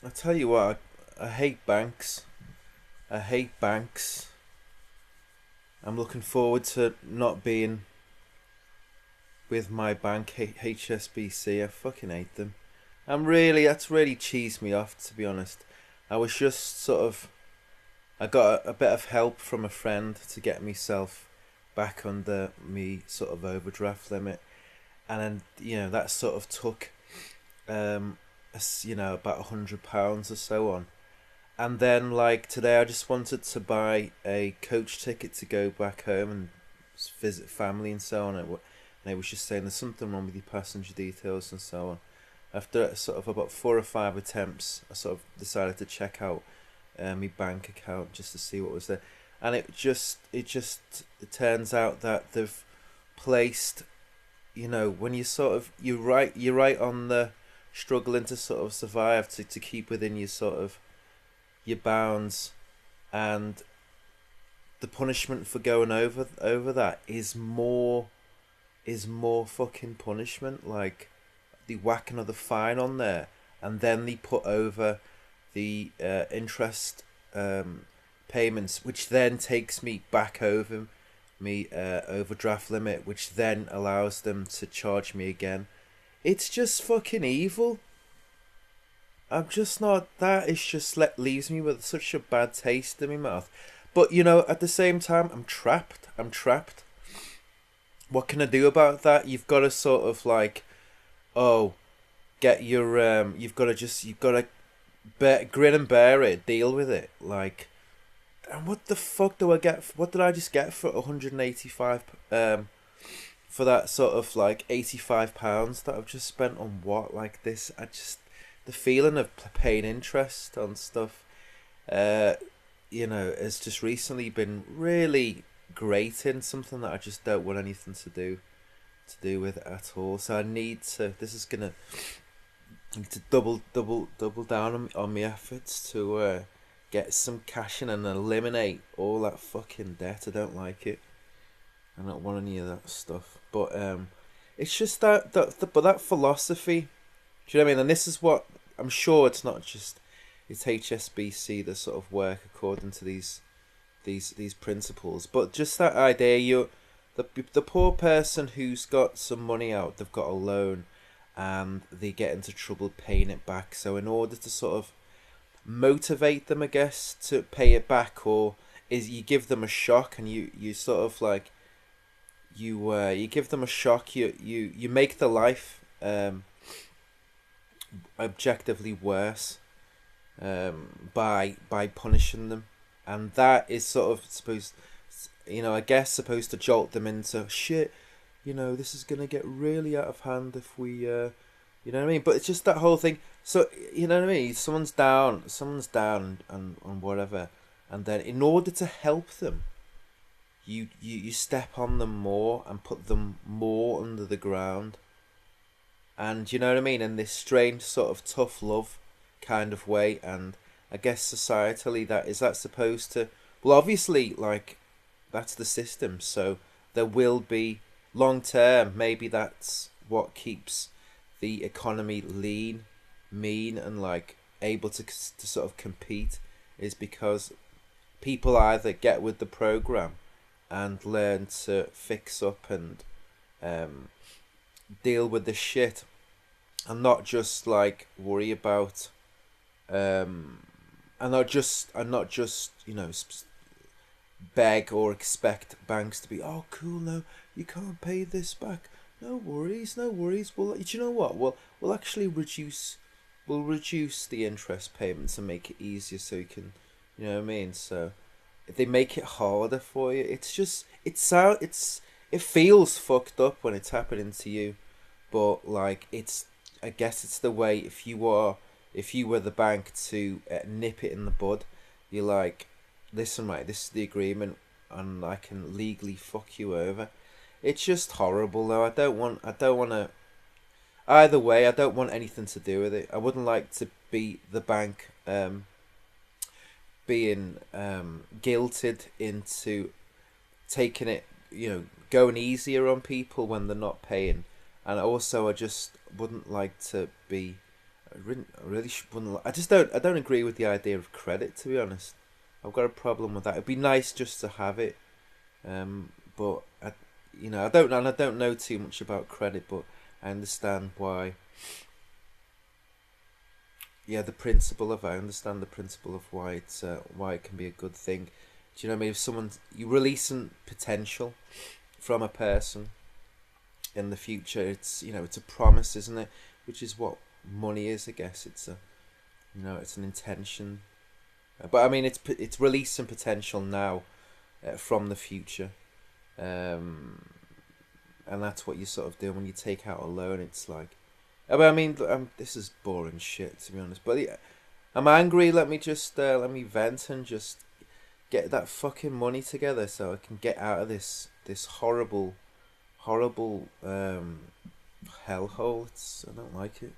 I tell you what, I hate banks. I hate banks. I'm looking forward to not being with my bank, HSBC. I fucking hate them. That's really cheesed me off, to be honest. I was just sort of, I got a bit of help from a friend to get myself back under me sort of overdraft limit. And then, that sort of took, about £100 or so on. And then, like today, I just wanted to buy a coach ticket to go back home and visit family and so on. And it was just saying there's something wrong with your passenger details and so on. After sort of about 4 or 5 attempts, I sort of decided to check out my bank account just to see what was there, and it turns out that they've placed, when you sort of you're right on the struggling to sort of survive to keep within your sort of your bounds, and the punishment for going over that is more fucking punishment. Like they whack another fine on there, and then they put over the interest payments, which then takes me back over me overdraft limit, which then allows them to charge me again. It's just fucking evil. I'm just not. That is just leaves me with such a bad taste in my mouth. But at the same time, I'm trapped. I'm trapped. What can I do about that? You've got to sort of like, oh, get your you've got to grin and bear it, deal with it. Like, and what the fuck do I get? What did I just get for 185? For that sort of like £85 that I've just spent on what like this? The feeling of paying interest on stuff, uh, has just recently been really grating. Something that I just don't want anything to do with at all. So I need to. This is gonna need to double down on my efforts to get some cash in and eliminate all that fucking debt. I don't like it. I don't want any of that stuff. But it's just but that philosophy. Do you know what I mean? And this is what I'm sure it's not just it's HSBC that sort of work according to these principles, but just that idea the poor person who's got some money out, they've got a loan, and they get into trouble paying it back. So in order to sort of motivate them, I guess, to pay it back, or is you give them a shock, and you sort of like you give them a shock. You make the life objectively worse by punishing them, and that is sort of supposed, I guess, supposed to jolt them into shit. This is gonna get really out of hand if we, you know what I mean. But it's just that whole thing. So you know what I mean. Someone's down and whatever, and then in order to help them, you step on them more and put them more under the ground. And you know what I mean, in this strange sort of tough love kind of way. And I guess societally, that supposed to, well, obviously, like, that's the system, so there will be long term, maybe that's what keeps the economy lean, mean, and like able to sort of compete, is because people either get with the program and learn to fix up and deal with the shit, and not just like worry about and not just beg or expect banks to be, oh cool, no, you can't pay this back, no worries, no worries, well, do you know what, we'll actually reduce the interest payments and make it easier so you can, you know what I mean. So if they make it harder for you, it feels fucked up when it's happening to you, but like I guess it's the way, if you were the bank to nip it in the bud, you're like, listen, right, this is the agreement, and I can legally fuck you over. It's just horrible, though. I don't want to. Either way, I don't want anything to do with it. I wouldn't like to be the bank, being guilted into taking it, going easier on people when they're not paying. And also, I just wouldn't like to be I really wouldn't. I just don't. I don't agree with the idea of credit. To be honest, I've got a problem with that. It'd be nice just to have it, but I don't know too much about credit, but I understand why. Yeah, the principle of I understand the principle of why it can be a good thing. Do you know what I mean? If you releasing potential from a person in the future, it's a promise, isn't it? Which is what money is, I guess. It's an intention. But I mean, it's releasing potential now, from the future, um, and that's what you sort of do when you take out a loan. It's like, I mean, this is boring shit, to be honest. But yeah, I'm angry. Let me vent and just get that fucking money together so I can get out of this horrible hellhole. I don't like it.